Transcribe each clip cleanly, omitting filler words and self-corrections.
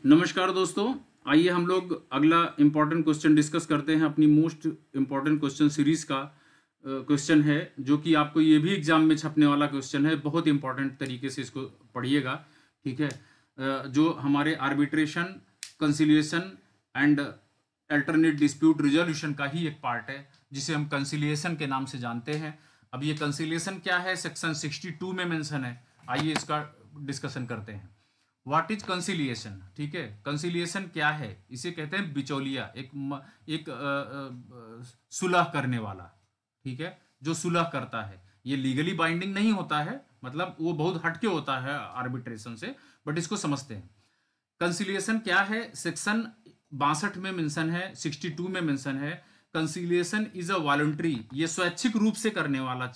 नमस्कार दोस्तों, आइए हम लोग अगला इम्पॉर्टेंट क्वेश्चन डिस्कस करते हैं। अपनी मोस्ट इम्पॉर्टेंट क्वेश्चन सीरीज का क्वेश्चन है, जो कि आपको ये भी एग्जाम में छपने वाला क्वेश्चन है। बहुत इंपॉर्टेंट तरीके से इसको पढ़िएगा, ठीक है। जो हमारे arbitration, conciliation and alternate dispute resolution का ही एक पार्ट है, जिसे हम कंसिलिएशन के नाम से जानते हैं। अब ये कंसिलिएशन क्या है, सेक्शन 62 में मेंशन है। आइए इसका डिस्कशन करते हैं। व्हाट इज कंसिलिएशन, ठीक है। कंसिलिएशन क्या है? इसे कहते हैं बिचौलिया, एक सुलह करने वाला, ठीक है, जो सुलह करता है। ये लीगली बाइंडिंग नहीं होता है, मतलब वो बहुत हटके होता है आर्बिट्रेशन से, बट इसको समझते हैं। कंसिलिएशन क्या है? सेक्शन 62 में मेंशन है, 62 में मेंशन है। कंसिलिएशन इज अ वॉलंटरी, ये स्वैच्छिक रूप से करने वाला,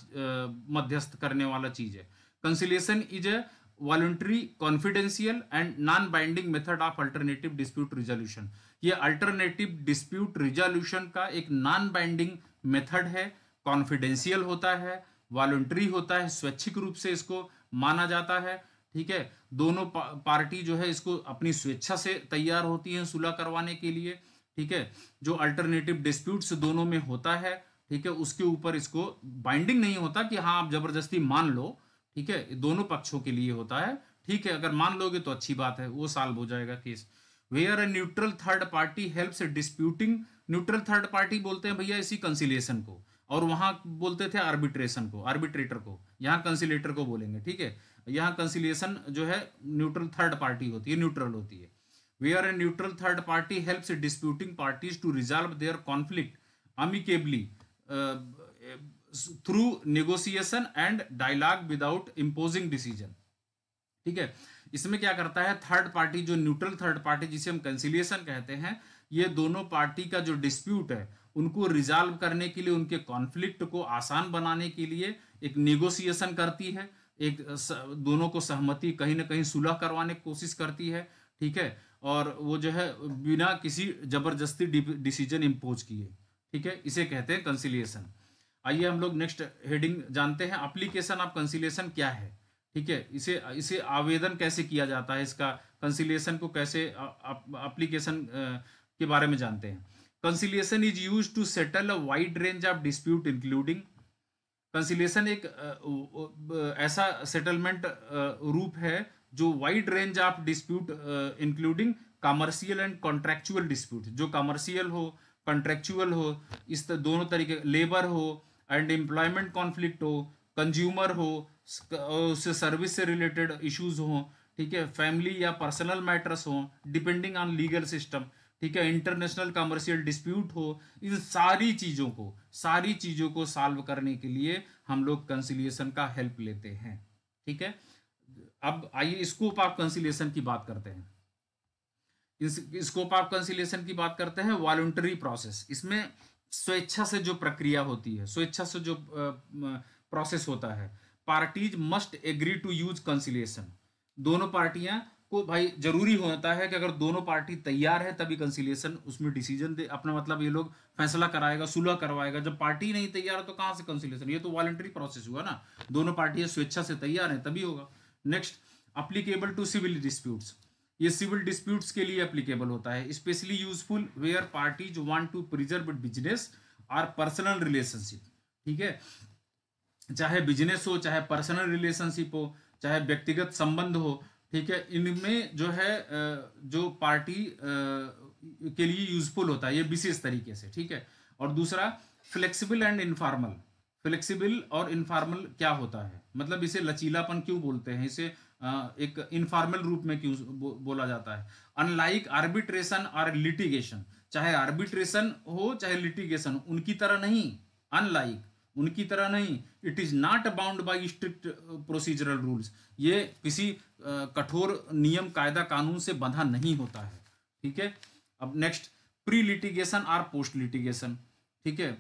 मध्यस्थ करने वाला चीज है। Conciliation is a voluntary, confidential and non binding method of alternative dispute resolution. ये अल्टरनेटिव डिस्प्यूट रिजोल्यूशन का एक नॉन बाइंडिंग मेथड है, कॉन्फिडेंशियल होता है, वॉलंटरी होता है, स्वैच्छिक रूप से इसको माना जाता है, ठीक है। दोनों पार्टी जो है इसको अपनी स्वेच्छा से तैयार होती है सुलह करवाने के लिए, ठीक है। जो अल्टरनेटिव डिस्प्यूट्स दोनों में होता है, ठीक है, उसके ऊपर इसको बाइंडिंग नहीं होता कि हाँ आप जबरदस्ती मान लो, ठीक है। दोनों पक्षों के लिए होता है, ठीक है। अगर मान लोगे तो अच्छी बात है, वो सॉल्व हो जाएगा case. Where a neutral third party helps disputing, neutral third party बोलते हैं भैया इसी कंसिलिएशन को, और वहां बोलते थे आर्बिट्रेशन को, आर्बिट्रेटर को, यहाँ कंसिलेटर को बोलेंगे, ठीक है। यहाँ कंसिलिएशन जो है न्यूट्रल थर्ड पार्टी होती है, न्यूट्रल होती है। Where a neutral third party helps disputing parties to resolve their conflict amicably through negotiation and dialogue without imposing decision, ठीक है। इसमें क्या करता है, थर्ड पार्टी, जो न्यूट्रल थर्ड पार्टी जिसे हम कंसिलिएशन कहते हैं, ये दोनों पार्टी का जो डिस्प्यूट है उनको रिजॉल्व करने के लिए, उनके कॉन्फ्लिक्ट को आसान बनाने के लिए एक नेगोशिएशन करती है, एक दोनों को सहमति, कहीं ना कहीं सुलह करवाने की कोशिश करती है, ठीक है। और वो जो है बिना किसी जबरदस्ती डिसीजन इम्पोज किए, ठीक है, इसे कहते हैं कंसिलिएशन। आइए हम लोग नेक्स्ट हेडिंग जानते हैं, एप्लीकेशन ऑफ कंसिलिएशन क्या है, ठीक है। इसे इसे आवेदन कैसे किया जाता है, इसका कंसिलिएशन को कैसे एप्लीकेशन के बारे में जानते हैं। Conciliation is use to settle a wide range of dispute including, conciliation एक ऐसा सेटलमेंट रूप है जो wide range of dispute including commercial and contractual dispute, जो कमर्शियल हो, कॉन्ट्रेक्चुअल हो, इस दोनों तरीके, लेबर हो एंड एम्प्लॉयमेंट कॉन्फ्लिक्ट हो, कंज्यूमर हो, उससे सर्विस से रिलेटेड इश्यूज हो, ठीक है, फैमिली या पर्सनल मैटर्स हो, डिपेंडिंग ऑन लीगल सिस्टम, ठीक है, इंटरनेशनल कमर्शियल डिस्प्यूट हो, इन सारी चीजों को सॉल्व करने के लिए हम लोग कंसिलिएशन का हेल्प लेते हैं, ठीक है। अब आइए स्कोप ऑफ कंसिलिएशन की बात करते हैं। स्कोप ऑफ कंसिलिएशन की बात करते हैं, वॉलंटरी प्रोसेस। इसमें स्वेच्छा से जो प्रक्रिया होती है, स्वेच्छा से जो प्रोसेस होता है, parties must agree to use conciliation. दोनों पार्टियां को भाई जरूरी होता है कि अगर दोनों पार्टी तैयार है तभी कंसिलिएशन उसमें डिसीजन दे अपना, मतलब ये लोग फैसला कराएगा, सुलह करवाएगा। जब पार्टी नहीं तैयार है तो कहां से कंसिलिएशन? ये तो वॉलंटरी प्रोसेस हुआ ना, दोनों पार्टियां स्वेच्छा से तैयार है तभी होगा। Next, applicable to civil disputes, ये सिविल डिस्प्यूट्स के लिए एप्लीकेबल होता है। Specially useful where parties want to preserve business और पर्सनल रिलेशनशिप, ठीक है। चाहे बिजनेस हो, चाहे पर्सनल रिलेशनशिप हो, चाहे व्यक्तिगत संबंध हो, ठीक है, इनमें जो है जो पार्टी के लिए यूजफुल होता है ये विशेष तरीके से, ठीक है। और दूसरा, फ्लेक्सिबल एंड इनफॉर्मल। फ्लेक्सिबल और इनफॉर्मल क्या होता है, मतलब इसे लचीलापन क्यों बोलते हैं, इसे एक इनफॉर्मल रूप में क्यों बोला जाता है। अनलाइक आर्बिट्रेशन और लिटिगेशन, चाहे आर्बिट्रेशन हो चाहे लिटिगेशन, उनकी तरह नहीं, अनलाइक, उनकी तरह नहीं। It is not bound by strict procedural rules, ये किसी कठोर नियम कायदा कानून से बंधा नहीं होता है, ठीक है। अब नेक्स्ट, प्री लिटिगेशन और पोस्ट लिटिगेशन, ठीक है।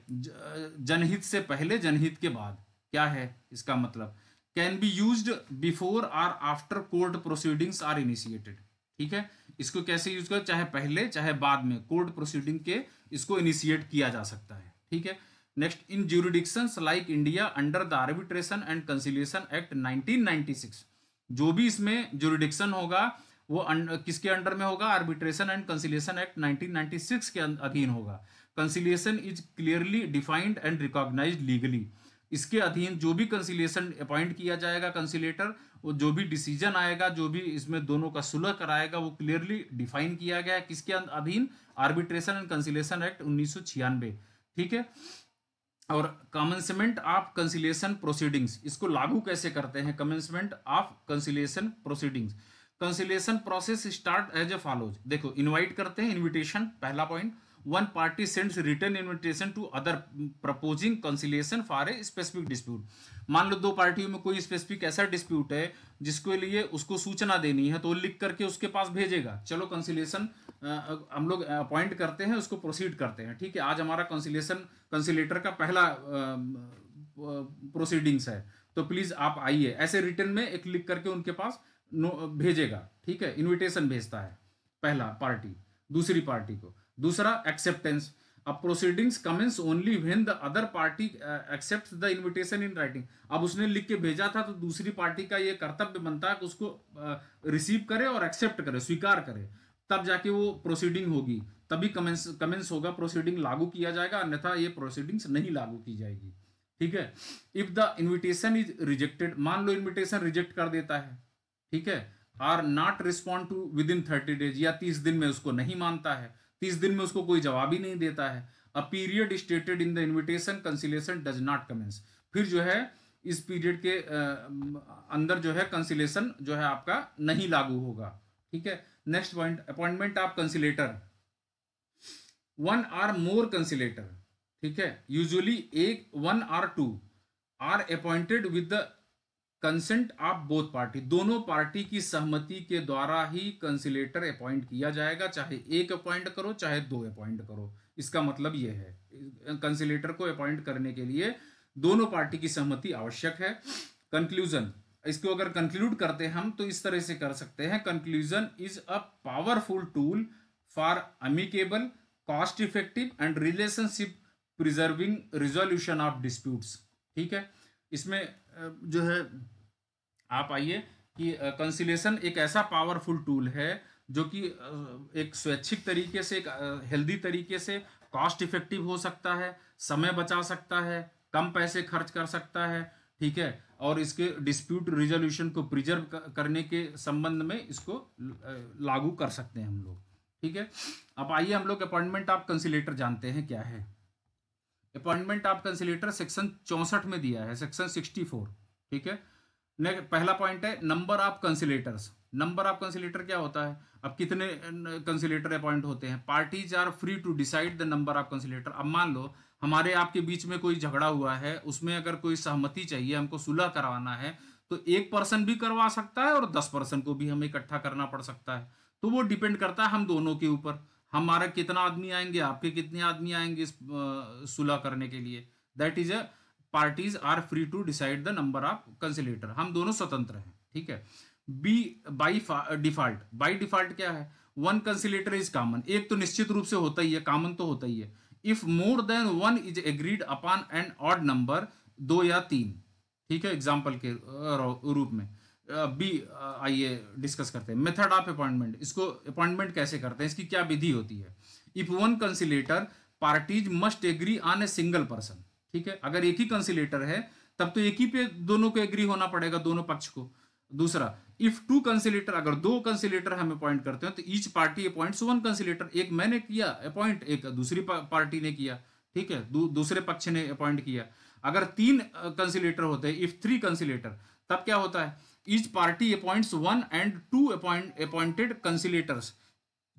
जनहित से पहले, जनहित के बाद, क्या है इसका मतलब? कैन बी यूज्ड बिफोर और after court proceedings are initiated, ठीक है। इसको कैसे यूज कर, चाहे पहले चाहे बाद में कोर्ट प्रोसीडिंग के इसको इनिशिएट किया जा सकता है, ठीक है। Next, in jurisdictions like India under the arbitration and conciliation act 1996, जो भी इसमें ज्यूरिडिक्शन होगा वो किसके अंडर में होगा? आर्बिट्रेशन एंड कंसिलिएशन एक्ट 1996 के अधीन होगा। Conciliation is clearly defined and recognised legally. इसके अधीन जो भी कंसिलिएशन अपॉइंट किया जाएगा कंसिलेटर, वो जो भी डिसीजन आएगा, जो भी इसमें दोनों का सुलह कराएगा, वो क्लियरली डिफाइन किया गया है किसके अधीन? Arbitration and conciliation act 1996। ठीक है। और कमेंसमेंट ऑफ कंसिलिएशन प्रोसीडिंग्स, इसको लागू कैसे करते हैं? Commencement of conciliation proceedings, conciliation process start as a follows. देखो, इनवाइट करते हैं, इनविटेशन, पहला point. One party sends written invitation to other proposing conciliation for a specific dispute. मान लो दो पार्टियों में कोई स्पेसिफिक ऐसा डिस्प्यूट है जिसके लिए उसको सूचना देनी है, तो वो लिख करके उसके पास भेजेगा, चलो कंसिलिएशन हम लोग अपॉइंट करते हैं, उसको प्रोसीड करते हैं। ठीक है, आज हमारा कंसिलेटर का पहला प्रोसीडिंग्स है, तो प्लीज आप आइए, ऐसे रिटन में एक लिख करके उनके पास भेजेगा। ठीक है, इन्विटेशन भेजता है पहला पार्टी दूसरी पार्टी को। दूसरा, एक्सेप्टेंस। अब proceedings commence only when the other party accepts the invitation in writing. अब उसने लिख के भेजा था, तो दूसरी पार्टी का ये कर्तव्य बनता है कि उसको रिसीव करे और एक्सेप्ट करे, स्वीकार करे, तब जाके वो प्रोसीडिंग होगी, तभी कमेंस होगा, प्रोसीडिंग लागू किया जाएगा, अन्यथा ये प्रोसीडिंग्स नहीं लागू की जाएगी। ठीक है। If the invitation is rejected, मान लो इन्विटेशन रिजेक्ट कर देता है, ठीक है, or not respond to within 30 days, या 30 दिन में उसको नहीं मानता है, 30 दिन में उसको कोई जवाब ही नहीं देता है, a period stated in the invitation conciliation does not commence, फिर जो है इस पीरियड के अंदर जो है कंसिलेशन जो है आपका नहीं लागू होगा। ठीक है। Next point, appointment of conciliator. One or more conciliator, ठीक है, यूजुअली एक, one or two are appointed with the consent of both party, दोनों पार्टी की सहमति के द्वारा ही कंसिलेटर अपॉइंट किया जाएगा, चाहे एक अपॉइंट करो चाहे दो अपॉइंट करो। इसका मतलब यह है कंसिलेटर को अपॉइंट करने के लिए दोनों पार्टी की सहमति आवश्यक है। कंक्लूजन, इसको अगर कंक्लूड करते हैं हम तो इस तरह से कर सकते हैं, conclusion is a powerful tool for amicable, cost effective and relationship preserving resolution of disputes. ठीक है। इसमें जो है आप आइए कि कंसिलेशन एक ऐसा पावरफुल टूल है जो कि एक स्वैच्छिक तरीके से, एक हेल्दी तरीके से कॉस्ट इफेक्टिव हो सकता है, समय बचा सकता है, कम पैसे खर्च कर सकता है। ठीक है। और इसके डिस्प्यूट रिजोल्यूशन को प्रिजर्व करने के संबंध में इसको लागू कर सकते हैं हम लोग। ठीक है। अब आइए हम लोग अपॉइंटमेंट ऑफ कंसिलेटर जानते हैं क्या है। अपॉइंटमेंट ऑफ कंसिलेटर सेक्शन 64 में दिया है, सेक्शन 64। ठीक है। पहला पॉइंट है number of conciliators. Number of conciliator क्या होता है? अब कितने कंसिलेटर अपॉइंट होते हैं? Parties are free to decide the number of conciliator. अब मान लो हमारे आपके बीच में कोई झगड़ा हुआ है, उसमें अगर कोई सहमति चाहिए, हमको सुलह करवाना है, तो एक पर्सन भी करवा सकता है और 10 पर्सन को भी हमें इकट्ठा करना पड़ सकता है। तो वो डिपेंड करता है हम दोनों के ऊपर, हमारा कितना आदमी आएंगे, आपके कितने आदमी आएंगे इस सुलह करने के लिए। That is a parties are free to decide the number of conciliator, हम दोनों स्वतंत्र हैं। ठीक है। B by default, by default क्या है? वन कंसिलेटर इज कॉमन, एक तो निश्चित रूप से होता ही है, कॉमन तो होता ही है। If more than one is agreed upon an odd number, 2 या 3। ठीक है, एग्जाम्पल के रूप में। बी आइए डिस्कस करते हैं। मेथड ऑफ अपॉइंटमेंट, इसको अपॉइंटमेंट कैसे करते हैं, इसकी क्या विधि होती है? If one conciliator parties must agree on a single person. ठीक है, अगर एक ही कंसिलेटर है तब तो एक ही पे दोनों को एग्री होना पड़ेगा, दोनों पक्ष को। दूसरा, इफ टू कंसिलेटर, अगर दो कंसिलेटर हम अपॉइंट करते हैं तो ईच पार्टी अपॉइंट्स वन कंसिलेटर, एक मैंने किया अपॉइंट, एक दूसरी पार्टी ने किया। ठीक है, दूसरे पक्ष ने अपॉइंट किया। अगर 3 कंसिलेटर होते हैं, इफ 3 कंसिलेटर, तब क्या होता है? Each party appoints 1 and 2 appointed conciliators,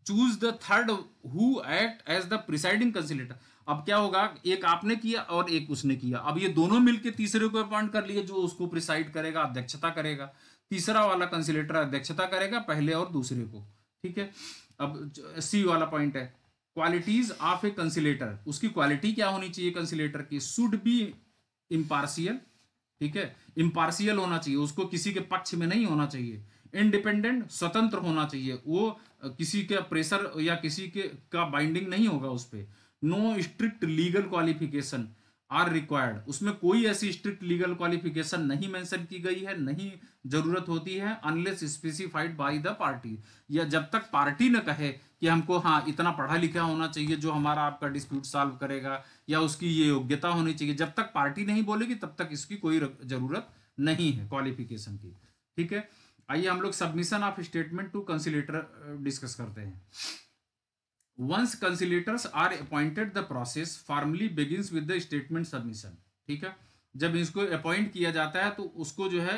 choose the third who act as the presiding conciliator. अब क्या होगा, एक आपने किया और एक उसने किया, अब ये दोनों मिलकर तीसरे को अपॉइंट कर लिए जो उसको प्रिसाइड करेगा, अध्यक्षता करेगा। तीसरा वाला कंसिलेटर अध्यक्षता करेगा पहले और दूसरे को। ठीक है। अब सी वाला पॉइंट है क्वालिटीज ऑफ ए कंसिलेटर, उसकी क्वालिटी क्या होनी चाहिए कंसिलेटर की? Should be impartial. ठीक है, इम्पार्शियल होना चाहिए, उसको किसी के पक्ष में नहीं होना चाहिए। इंडिपेंडेंट, स्वतंत्र होना चाहिए, वो किसी के प्रेशर या किसी के का बाइंडिंग नहीं होगा उस पर। No strict legal qualification, are required, उसमें कोई ऐसी स्ट्रिक्ट लीगल क्वालिफिकेशन नहीं मेंशन की गई है, नहीं जरूरत होती है, unless specified by the party, या जब तक पार्टी न कहे कि हमको हाँ इतना पढ़ा लिखा होना चाहिए जो हमारा आपका डिस्प्यूट सॉल्व करेगा, या उसकी ये योग्यता होनी चाहिए, जब तक पार्टी नहीं बोलेगी तब तक इसकी कोई जरूरत नहीं है क्वालिफिकेशन की। ठीक है, आइए हम लोग submission of statement to conciliator discuss करते हैं। Once conciliators are appointed, the process formally begins with the statement submission। ठीक है, जब इसको अपॉइंट किया जाता है तो उसको जो है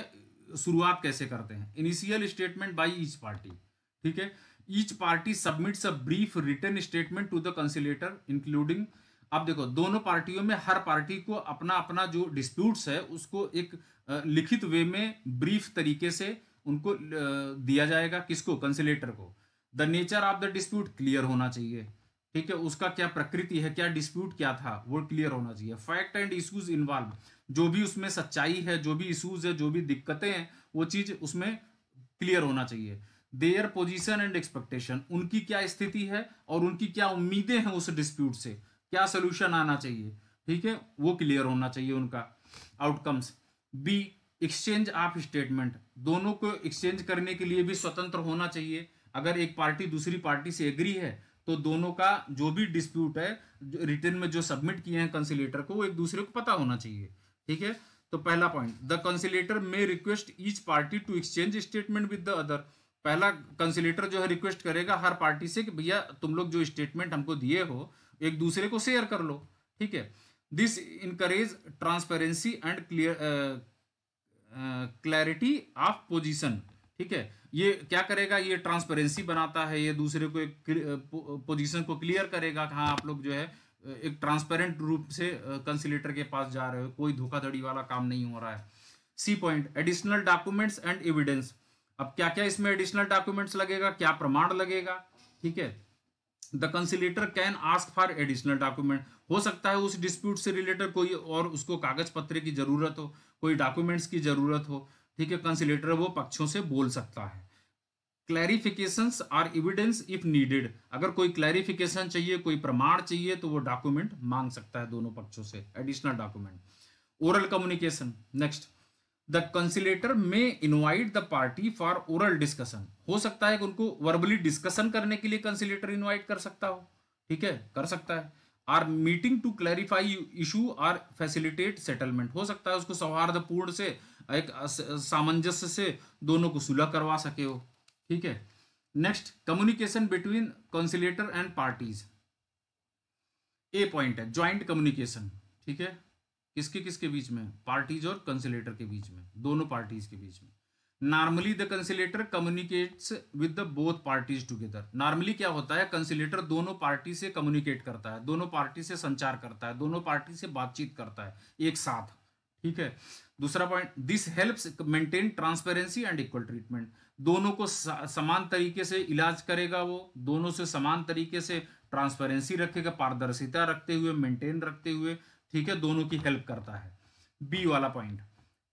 शुरुआत कैसे करते हैं, initial statement by each party. ठीक है, each party submits a brief written statement to the conciliator including, अब देखो दोनों पार्टियों में हर पार्टी को अपना अपना जो डिस्प्यूट्स है उसको एक लिखित वे में ब्रीफ तरीके से उनको दिया जाएगा, किसको, कंसिलेटर को। The nature of the dispute clear होना चाहिए। ठीक है, उसका क्या प्रकृति है, क्या डिस्प्यूट क्या था, वो क्लियर होना चाहिए। फैक्ट एंड इश्यूज इन्वॉल्व, जो भी उसमें सच्चाई है, जो भी इश्यूज है, जो भी दिक्कतें हैं, वो चीज उसमें क्लियर होना चाहिए। देयर पोजीशन एंड एक्सपेक्टेशन, उनकी क्या स्थिति है और उनकी क्या उम्मीदें हैं उस डिस्प्यूट से, क्या सोल्यूशन आना चाहिए। ठीक है, वो क्लियर होना चाहिए उनका outcomes. B exchange of statement, दोनों को एक्सचेंज करने के लिए भी स्वतंत्र होना चाहिए। अगर एक पार्टी दूसरी पार्टी से एग्री है तो दोनों का जो भी डिस्प्यूट है रिटर्न में जो सबमिट किए हैं कंसिलेटर को, वो एक दूसरे को पता होना चाहिए। ठीक है, तो पहला point, the conciliator may request each party to exchange statement with the other. पहला कंसिलेटर जो है रिक्वेस्ट करेगा हर पार्टी से कि भैया तुम लोग जो स्टेटमेंट हमको दिए हो एक दूसरे को शेयर कर लो। ठीक है, this encourage transparency and clarity of position. ठीक है, ये क्या करेगा, ये ट्रांसपेरेंसी बनाता है, ये दूसरे को एक पोजीशन को क्लियर करेगा कि हाँ आप लोग जो है एक ट्रांसपेरेंट रूप से कंसिलेटर के पास जा रहे हो, कोई धोखाधड़ी वाला काम नहीं हो रहा है। C point, additional documents and evidence. अब क्या क्या इसमें एडिशनल डॉक्यूमेंट्स लगेगा, क्या प्रमाण लगेगा। ठीक है, the conciliator can ask for additional document, हो सकता है उस डिस्प्यूट से रिलेटेड कोई और उसको कागज पत्र की जरूरत हो, कोई डॉक्यूमेंट्स की जरूरत हो। ठीक है, कंसिलेटर वो पक्षों से बोल सकता है। Clarifications or evidence if needed, अगर कोई क्लैरिफिकेशन चाहिए, कोई प्रमाण चाहिए तो वो डॉक्यूमेंट मांग सकता है दोनों पक्षों से, additional document. Oral communication, next, the conciliator may invite the party for oral discussion, हो सकता है कि उनको वर्बली डिस्कशन करने के लिए कंसिलेटर इनवाइट कर सकता हो। ठीक है, कर सकता है। Or meeting to clarify issue or facilitate settlement, हो सकता है उसको सौहार्दपूर्ण से एक सामंजस्य से दोनों को सुलह करवा सके हो। ठीक है, next, communication between conciliator and parties. A point है ज्वाइंट कम्युनिकेशन। ठीक है, किसके किसके बीच में, पार्टीज और कंसिलेटर के बीच में, दोनों पार्टीज के बीच में। Normally the conciliator communicates with the both parties together, normally क्या होता है, कंसिलेटर दोनों पार्टी से कम्युनिकेट करता है, दोनों पार्टी से संचार करता है, दोनों पार्टी से बातचीत करता है एक साथ। ठीक है, दूसरा point, this helps maintain transparency and equal treatment, दोनों को समान तरीके से इलाज करेगा, वो दोनों से समान तरीके से ट्रांसपेरेंसी रखेगा, पारदर्शिता रखते हुए, मेंटेन रखते हुए। ठीक है, दोनों की हेल्प करता है। बी वाला point,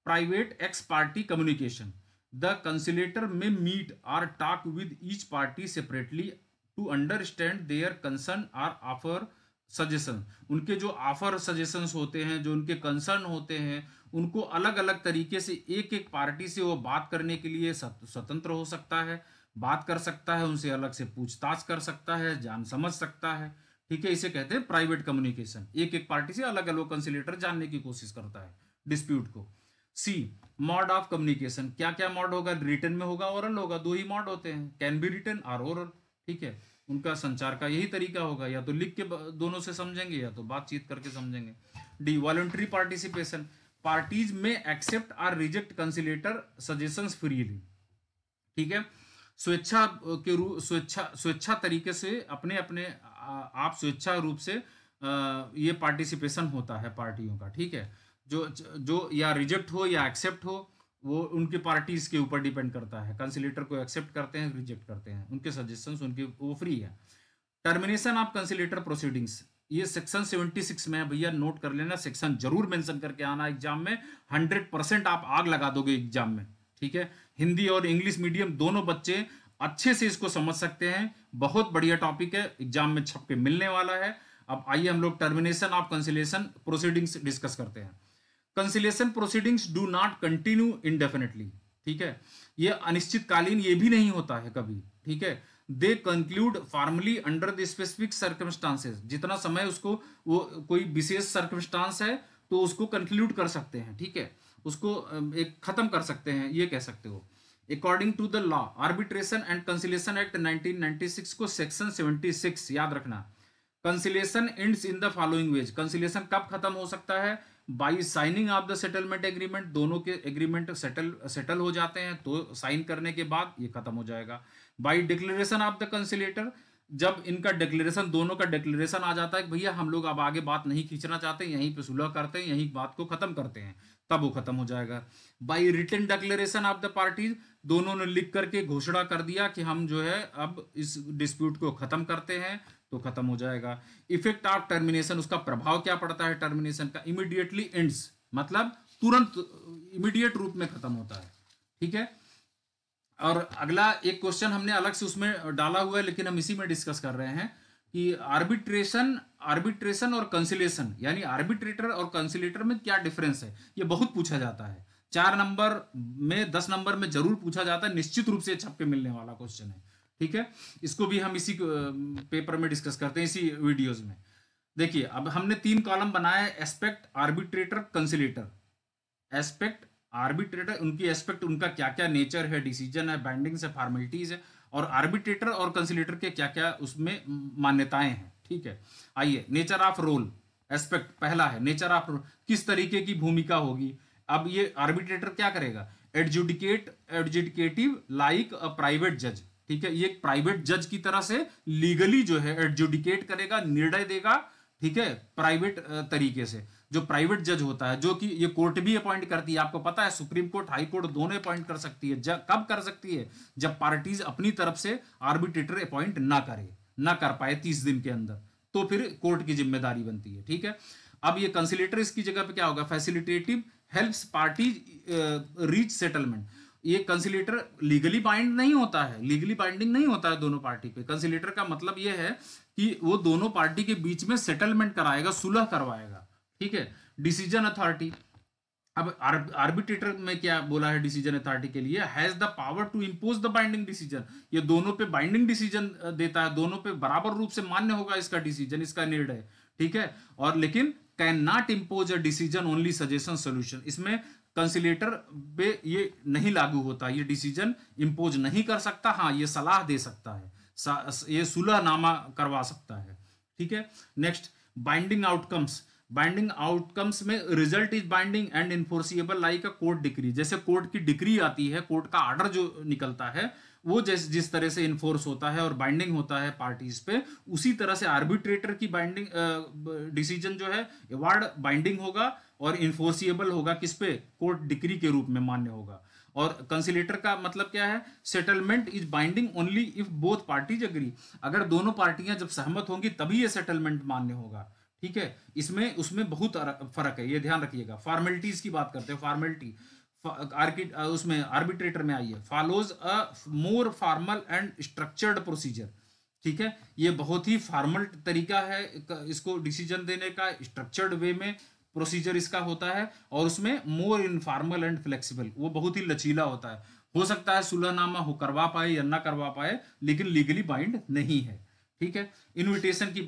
private ex parte communication, the conciliator may meet or talk with each party separately to understand their concern or offer suggestion, उनके जो ऑफर सजेशंस होते हैं, जो उनके कंसर्न होते हैं, उनको अलग अलग तरीके से एक एक पार्टी से वो बात करने के लिए स्वतंत्र हो सकता है, बात कर सकता है, उनसे अलग से पूछताछ कर सकता है, जान समझ सकता है। ठीक है, इसे कहते हैं प्राइवेट कम्युनिकेशन, एक एक पार्टी से अलग अलग कंसिलेटर जानने की कोशिश करता है डिस्प्यूट को। सी मॉड ऑफ कम्युनिकेशन, क्या क्या मॉड होगा, रिटन में होगा, ओरल होगा, दो ही मॉड होते हैं, कैन बी रिटन और ओरल। ठीक है, उनका संचार का यही तरीका होगा, या तो लिख के दोनों से समझेंगे या तो बातचीत करके समझेंगे। डी वॉलंटरी पार्टिसिपेशन, पार्टीज में एक्सेप्ट और रिजेक्ट कंसिलेटर सजेशंस फ्रीली। ठीक है, स्वेच्छा के रूप, स्वेच्छा तरीके से अपने अपने आप स्वेच्छा रूप से ये पार्टिसिपेशन होता है पार्टियों का। ठीक है, जो जो या रिजेक्ट हो या एक्सेप्ट हो, वो उनके पार्टीज के ऊपर डिपेंड करता है, कंसिलेटर को एक्सेप्ट करते हैं, रिजेक्ट करते हैं, उनके सजेशंस उनके वो फ्री है। टर्मिनेशन ऑफ कंसिलेटर प्रोसीडिंग्स, ये सेक्शन 76 में भैया, नोट कर लेना, सेक्शन जरूर मेंशन करके आना एग्जाम में, 100% आप आग लगा दोगे एग्जाम में। ठीक है, हिंदी और इंग्लिश मीडियम दोनों बच्चे अच्छे से इसको समझ सकते हैं, बहुत बढ़िया टॉपिक है, एग्जाम में छप के मिलने वाला है। अब आइए हम लोग termination of conciliation proceedings discuss करते हैं। Conciliation proceedings do not continue indefinitely, ठीक है, ये अनिश्चितकालीन ये भी नहीं होता है कभी, ठीक है। They conclude formally under the specific circumstances, जितना समय उसको वो कोई विशेष सर्कमस्टांस है तो उसको कंक्लूड कर सकते हैं, ठीक है, उसको एक खत्म कर सकते हैं, ये कह सकते हो। According to the law arbitration and conciliation act 1996 को सेक्शन 76 याद रखना, conciliation ends in the following ways, conciliation कब खत्म हो सकता है, by signing off the settlement agreement, दोनों के एग्रीमेंट सेटल हो जाते हैं तो साइन करने के बाद ये खत्म हो जाएगा। बाई डिक्लेरेशन ऑफ द कंसिलेटर, जब इनका डिक्लेरेशन, दोनों का डिक्लेरेशन आ जाता है कि भैया हम लोग अब आगे बात नहीं खींचना चाहते, यहीं पे सुलह करते हैं, यहीं बात को खत्म करते हैं, तब वो खत्म हो जाएगा। By written declaration of the parties, दोनों ने लिख करके घोषणा कर दिया कि हम जो है अब इस डिस्प्यूट को खत्म करते हैं, तो खत्म हो जाएगा। इफेक्ट ऑफ टर्मिनेशन, उसका प्रभाव क्या पड़ता है टर्मिनेशन का, इमीडिएटली एंड्स, मतलब तुरंत इमीडिएट रूप में खत्म होता है, ठीक है। और अगला एक क्वेश्चन हमने अलग से उसमें डाला हुआ है, लेकिन हम इसी में डिस्कस कर रहे हैं कि आर्बिट्रेशन और कंसिलेशन, यानी आर्बिट्रेटर और कंसिलेटर में क्या डिफरेंस है, ये बहुत पूछा जाता है। 4 नंबर में 10 नंबर में जरूर पूछा जाता है, निश्चित रूप से छप के मिलने वाला क्वेश्चन है, ठीक है। इसको भी हम इसी पेपर में डिस्कस करते हैं, इसी वीडियोज में। देखिए अब हमने 3 कॉलम बनाया है, एस्पेक्ट, आर्बिट्रेटर, कंसिलेटर। एस्पेक्ट, आर्बिट्रेटर, उनकी एस्पेक्ट, उनका क्या क्या नेचर है, डिसीजन है, बाइंडिंग्स है, फॉर्मेलिटीज है, और आर्बिट्रेटर और कंसिलेटर के क्या क्या उसमें मान्यताएं हैं, ठीक है। आइए, नेचर ऑफ रोल, एस्पेक्ट पहला है, नेचर ऑफ रोल, किस तरीके की भूमिका होगी। अब ये आर्बिट्रेटर क्या करेगा, एडजुडिकेटिव लाइक अ प्राइवेट जज, ठीक है, ये एक प्राइवेट जज की तरह से लीगली जो है एडजुडिकेट करेगा, निर्णय देगा, ठीक है, प्राइवेट तरीके से। जो प्राइवेट जज होता है, जो कि ये कोर्ट भी अपॉइंट करती है, आपको पता है सुप्रीम कोर्ट, हाई कोर्ट दोनों अपॉइंट कर सकती है। कब कर सकती है, जब पार्टीज अपनी तरफ से आर्बिट्रेटर अपॉइंट ना करे, ना कर पाए 30 दिन के अंदर, तो फिर कोर्ट की जिम्मेदारी बनती है, ठीक है। अब ये कंसिलेटर इसकी जगह पे क्या होगा, facilitative, helps parties reach settlement. ये कंसिलेटर लीगली बाइंड नहीं होता है, लीगली बाइंडिंग नहीं होता है दोनों पार्टी पे। कंसिलेटर का मतलब ये है कि वो दोनों पार्टी के बीच में सेटलमेंट कराएगा, सुलह करवाएगा, ठीक है। डिसीजन अथॉरिटी, अब आर्बिट्रेटर में क्या बोला है डिसीजन अथॉरिटी के लिए, has the power to impose the binding decision, ये दोनों पे बाइंडिंग डिसीजन देता है, दोनों पे बराबर रूप से मान्य होगा इसका डिसीजन, इसका निर्णय, ठीक है। और लेकिन can not impose a decision, only suggestion solution, इसमें कंसिलेटर पे ये नहीं लागू होता, ये डिसीजन इंपोज नहीं कर सकता, हाँ ये सलाह दे सकता है, ये सुलहनामा करवा सकता है, ठीक है। Next, binding outcomes, binding outcomes में result is binding and enforceable like a court decree, जैसे कोर्ट की डिक्री आती है, कोर्ट का ऑर्डर जो निकलता है, वो जिस तरह से इन्फोर्स होता है और बाइंडिंग होता है पार्टीज पे, उसी तरह से आर्बिट्रेटर की बाइंडिंग डिसीजन जो है अवार्ड बाइंडिंग होगा और इन्फोर्सिएबल होगा, किस पे, कोर्ट डिक्री के रूप में मान्य होगा। और कंसिलेटर का मतलब क्या है, settlement is binding only if both parties agree, अगर दोनों पार्टियां जब सहमत होंगी तभी ये सेटलमेंट मान्य होगा, ठीक है। इसमें उसमें बहुत फर्क है, ये ध्यान रखिएगा। फॉर्मेलिटीज की बात करते हैं, फॉर्मेलिटी उसमें आर्बिट्रेटर में आई है, follows a more formal and structured procedure, ठीक है, ये बहुत ही फॉर्मल तरीका है इसको डिसीजन देने का, स्ट्रक्चर्ड वे में प्रोसीजर इसका होता है, और उसमें मोर इनफॉर्मल एंड फ्लेक्सिबल, वो बहुत ही लचीला होता है। हो सकता है सुलहनामा हो करवा पाए या ना करवा पाए, लेकिन लीगली बाइंड नहीं है, ठीक है। इन्विटेशन की,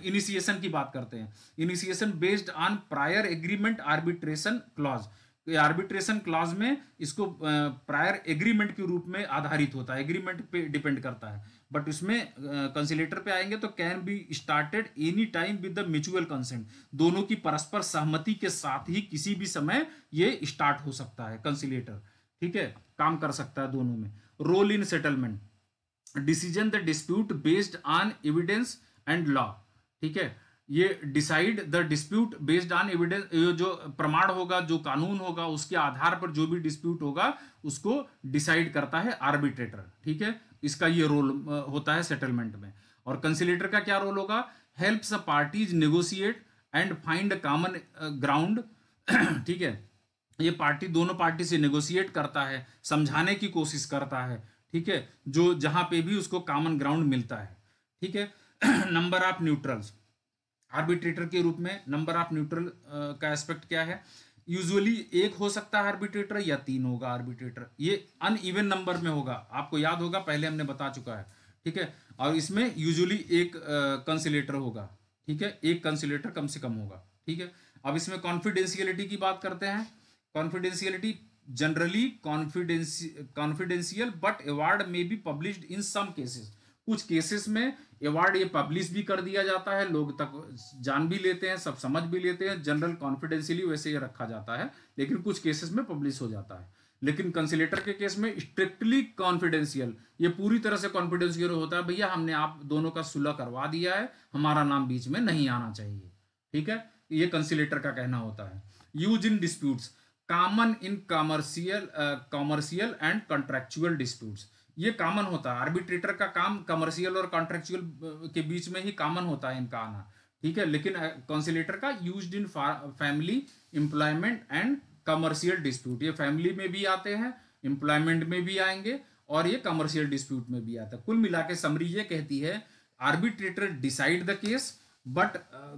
इनिशिएशन की बात करते हैं, initiation based on prior agreement arbitration clause, arbitration clause में इसको प्रायर एग्रीमेंट के रूप में आधारित होता है, एग्रीमेंट पे डिपेंड करता है। बट उसमें कंसिलेटर पे आएंगे तो can be started any time with the mutual consent, दोनों की परस्पर सहमति के साथ ही किसी भी समय ये स्टार्ट हो सकता है कंसिलेटर, ठीक है, काम कर सकता है दोनों में। Role in settlement, decision the dispute based on evidence and law, ठीक है, ये decide the dispute based on evidence, जो प्रमाण होगा, जो कानून होगा, उसके आधार पर जो भी डिस्प्यूट होगा उसको डिसाइड करता है आर्बिट्रेटर, ठीक है। इसका ये रोल होता है सेटलमेंट में। और कंसिलेटर का क्या रोल होगा, helps a parties negotiate and find common ground, ठीक है, ये पार्टी दोनों पार्टी से नेगोशिएट करता है, समझाने की कोशिश करता है, ठीक है, जो जहां पे भी उसको कॉमन ग्राउंड मिलता है, ठीक है। नंबर ऑफ न्यूट्रल्स, आर्बिट्रेटर के रूप में नंबर ऑफ न्यूट्रल का एस्पेक्ट क्या है, यूजुअली एक हो सकता है आर्बिट्रेटर या 3 होगा आर्बिट्रेटर, ये अनइवन नंबर में होगा, आपको याद होगा पहले हमने बता चुका है, ठीक है। और इसमें यूजुअली एक कंसिलेटर होगा, ठीक है, एक कंसिलेटर कम से कम होगा, ठीक है। अब इसमें कॉन्फिडेंशियलिटी की बात करते हैं। Confidentiality generally confidential but award may be published in some cases, कुछ केसेस में अवार्ड ये पब्लिश भी कर दिया जाता है, लोग तक जान भी लेते हैं, सब समझ भी लेते हैं, जनरल कॉन्फिडेंशियली वैसे ये रखा जाता है, लेकिन कुछ केसेस में पब्लिश हो जाता है। लेकिन कंसिलेटर के केस में स्ट्रिक्टली कॉन्फिडेंशियल, ये पूरी तरह से कॉन्फिडेंशियल होता है, भैया हमने आप दोनों का सुलह करवा दिया है, हमारा नाम बीच में नहीं आना चाहिए, ठीक है, ये कंसिलेटर का कहना होता है। Use in disputes, common in commercial and contractual disputes, ये कॉमन होता है, आर्बिट्रेटर का काम कमर्शियल और कॉन्ट्रेक्चुअल के बीच में ही कॉमन होता है इनका आना, ठीक है। लेकिन कंसिलेटर का used in family, employment and commercial dispute, ये फैमिली में भी आते हैं, एम्प्लॉयमेंट में भी आएंगे और ये कमर्शियल डिस्प्यूट में भी आता है। कुल मिला के समरी ये कहती है, arbitrator decide the case but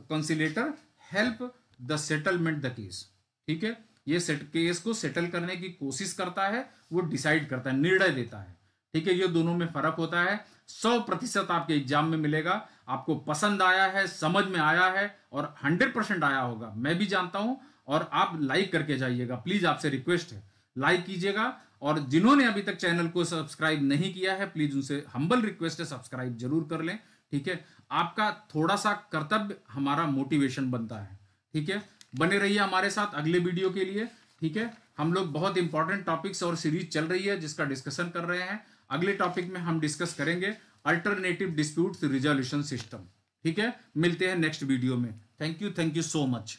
conciliator help the settlement the case, ठीक है, ये केस को सेटल करने की कोशिश करता है, वो डिसाइड करता है, निर्णय देता है, ठीक है। ये दोनों में फर्क होता है। 100% आपके एग्जाम में मिलेगा, आपको पसंद आया है, समझ में आया है और 100% आया होगा, मैं भी जानता हूं। और आप लाइक करके जाइएगा, प्लीज आपसे रिक्वेस्ट है, लाइक कीजिएगा। और जिन्होंने अभी तक चैनल को सब्सक्राइब नहीं किया है, प्लीज उनसे हम्बल रिक्वेस्ट है, सब्सक्राइब जरूर कर लें, ठीक है। आपका थोड़ा सा कर्तव्य हमारा मोटिवेशन बनता है, ठीक है। बने रहिए हमारे साथ अगले वीडियो के लिए, ठीक है। हम लोग बहुत इंपॉर्टेंट टॉपिक्स और सीरीज चल रही है जिसका डिस्कशन कर रहे हैं। अगले टॉपिक में हम डिस्कस करेंगे अल्टरनेटिव डिस्प्यूट रिजोल्यूशन सिस्टम, ठीक है। मिलते हैं नेक्स्ट वीडियो में। Thank you so much.